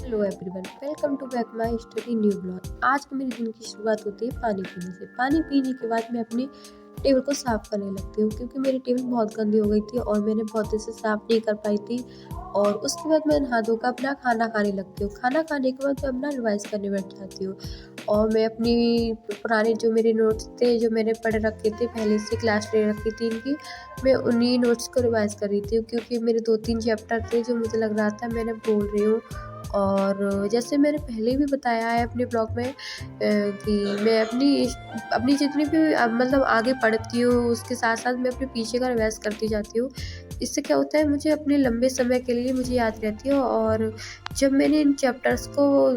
Hello everyone, welcome to back my study new blog. आज के मेरे दिन की शुरुआत होती है पानी पीने से। पानी पीने के बाद मैं अपनी टेबल को साफ़ करने लगती हूँ, क्योंकि मेरी टेबल बहुत गंदी हो गई थी और मैंने बहुत दिन से साफ़ नहीं कर पाई थी। और उसके बाद मैं नहा धोकर अपना खाना खाने लगती हूँ। खाना खाने के बाद मैं अपना रिवाइज़ करने बैठ जाती हूँ और मैं अपनी पुराने जो मेरे नोट्स थे, जो मैंने पढ़ रखे थे, पहले से क्लास ले रखी थी इनकी, मैं उन्हीं नोट्स को रिवाइज़ कर रही थी, क्योंकि मेरे 2-3 चैप्टर थे जो मुझे लग रहा था मैंने भूल रही हूँ। और जैसे मैंने पहले भी बताया है अपने ब्लॉग में कि मैं अपनी जितनी भी मतलब आगे पढ़ती हूँ, उसके साथ-साथ मैं अपने पीछे का रिवाइज़ करती जाती हूँ। इससे क्या होता है, मुझे अपने लंबे समय के लिए मुझे याद रहती है। और जब मैंने इन चैप्टर्स को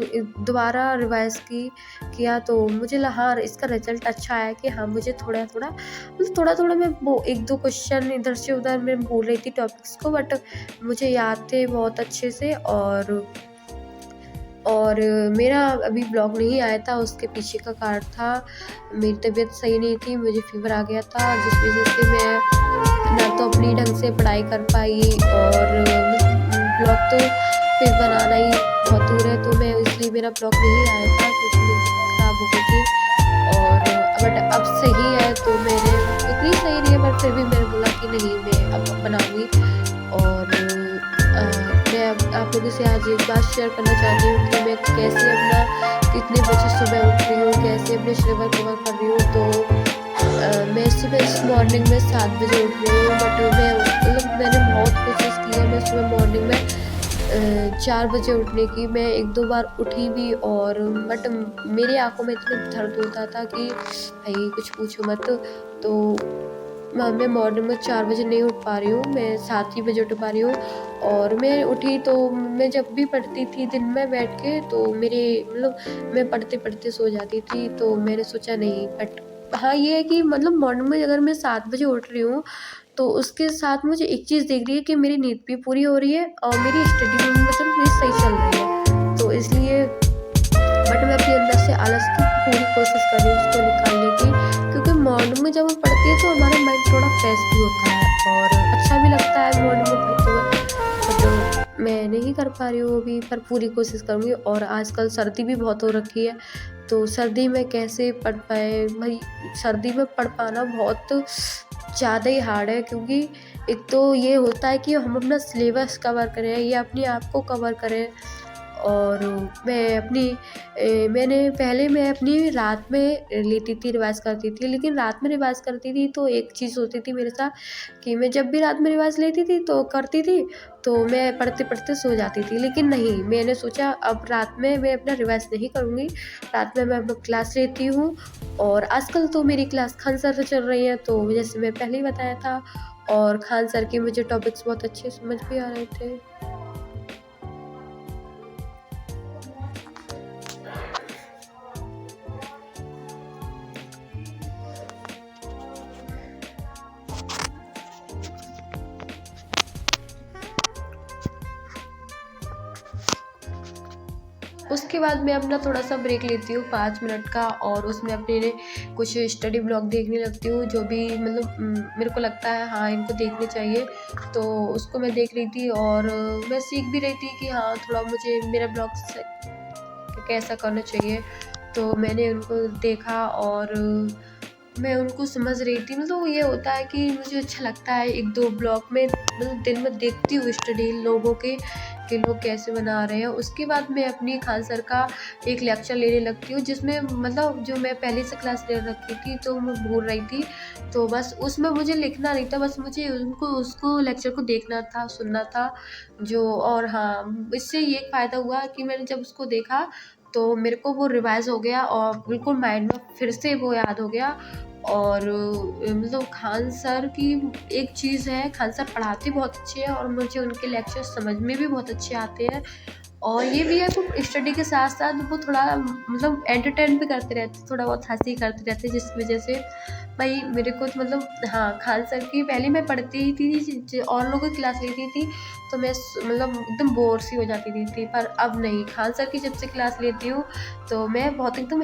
दोबारा रिवाइज़ किया तो मुझे हाँ, इसका रिज़ल्ट अच्छा आया कि हाँ, मुझे थोड़ा-थोड़ा मैं वो 1-2 क्वेश्चन इधर से उधर मैं भूल रही थी टॉपिक्स को, बट मुझे याद थे बहुत अच्छे से। और मेरा अभी ब्लॉग नहीं आया था, उसके पीछे का कारण था मेरी तबीयत सही नहीं थी, मुझे फ़ीवर आ गया था, जिस वज़ह से मैं ना तो अपनी ढंग से पढ़ाई कर पाई। और ब्लॉग तो फिर बनाना ही बहुत दूर है, तो मैं इसलिए मेरा ब्लॉग नहीं आया था, क्योंकि मेरी तबीयत ख़राब हो गई थी। और बट अब सही है, तो मैंने इतनी सही नहीं है, पर फिर भी मैंने बोला कि नहीं, मैं अब बनाऊँगी। और मैं अब आप लोगों से आज एक बात शेयर करना चाहती हूँ कि मैं कैसे कितने बजे सुबह उठ रही हूँ, कैसे अपने सिलेबस कवर कर रही हूँ। तो मैं सुबह इस मॉर्निंग में 7 बजे उठ रही हूँ, बट मैंने बहुत कोशिश की है। मैं सुबह मॉर्निंग में 4 बजे उठने की, मैं 1-2 बार उठी भी, और बट मेरी आँखों में इतना दर्द होता था कि भाई कुछ पूछो मत। तो मैं मॉर्निंग में 4 बजे नहीं उठ पा रही हूँ, मैं 7 ही बजे उठ पा रही हूँ। और मैं उठी तो मैं जब भी पढ़ती थी दिन में बैठ के, तो मैं पढ़ते-पढ़ते सो जाती थी। तो मैंने सोचा नहीं, बट हाँ, ये है कि मॉर्निंग में अगर मैं 7 बजे उठ रही हूँ, तो उसके साथ मुझे एक चीज़ दिख रही है कि मेरी नींद भी पूरी हो रही है और मेरी स्टडी में मेरी सही चल रही है। तो इसलिए बट मैं अपने अंदर से आलस की पूरी कोशिश कर रही हूँ उसको निकालने की, क्योंकि मॉर्निंग में जब हम पढ़ते हैं तो हमारा माइंड थोड़ा फ्रेश भी होता है और अच्छा भी लगता है मॉर्निंग में पढ़ते हुए। बट मैं नहीं कर पा रही हूँ अभी, पर पूरी कोशिश करूँगी। और आजकल सर्दी भी बहुत हो रखी है, तो सर्दी में कैसे पढ़ पाए भाई, सर्दी में पढ़ पाना बहुत ज़्यादा ही हार्ड है, क्योंकि एक तो ये होता है कि हम अपना सिलेबस कवर करें या अपने आप को कवर करें। और मैं अपनी रात में लेती थी, रिवाइज़ करती थी। लेकिन रात में रिवाइज़ करती थी तो एक चीज़ होती थी मेरे साथ कि मैं जब भी रात में रिवाइज़ लेती थी तो करती थी, तो मैं पढ़ते-पढ़ते सो जाती थी। लेकिन नहीं, मैंने सोचा अब रात में मैं अपना रिवाइज़ नहीं करूँगी, रात में मैं अब क्लास लेती हूँ। और आजकल तो मेरी क्लास खान सर से चल रही है, तो जैसे मैं पहले ही बताया था, और खान सर के मुझे टॉपिक्स बहुत अच्छे समझ भी आ रहे थे। उसके बाद मैं अपना थोड़ा-सा ब्रेक लेती हूँ 5 मिनट का, और उसमें अपने लिए कुछ स्टडी ब्लॉग देखने लगती हूँ, जो भी मेरे को लगता है हाँ, इनको देखने चाहिए, तो उसको मैं देख रही थी। और मैं सीख भी रही थी कि हाँ, थोड़ा मुझे मेरा ब्लॉग कैसा करना चाहिए। तो मैंने उनको देखा और मैं उनको समझ रही थी। ये होता है कि मुझे अच्छा लगता है 1-2 ब्लॉग में दिन में देखती हूँ स्टडी लोगों के, कि लोग कैसे बना रहे हैं। उसके बाद मैं अपनी खान सर का एक लेक्चर लेने लगती हूँ, जिसमें जो मैं पहले से क्लास ले रखी थी तो मैं भूल रही थी। तो बस उसमें मुझे लिखना नहीं था, बस मुझे उसको लेक्चर को देखना था, सुनना था और हाँ, इससे ये फ़ायदा हुआ कि मैंने जब उसको देखा तो मेरे को वो रिवाइज़ हो गया और बिल्कुल माइंड में फिर से वो याद हो गया। और खान सर की एक चीज़ है, खान सर पढ़ाते बहुत अच्छे हैं और मुझे उनके लेक्चर समझ में भी बहुत अच्छे आते हैं। और ये भी है कि स्टडी के साथ-साथ वो थोड़ा एंटरटेन भी करते रहते हैं, थोड़ा बहुत हँसी करते रहते हैं, जिस वजह से भाई मेरे को हाँ, खान सर की पहले मैं पढ़ती ही थी, और लोगों की क्लास लेती थी, तो मैं एकदम बोर सी हो जाती थी, पर अब नहीं, खान सर की जब से क्लास लेती हूँ, तो मैं बहुत एकदम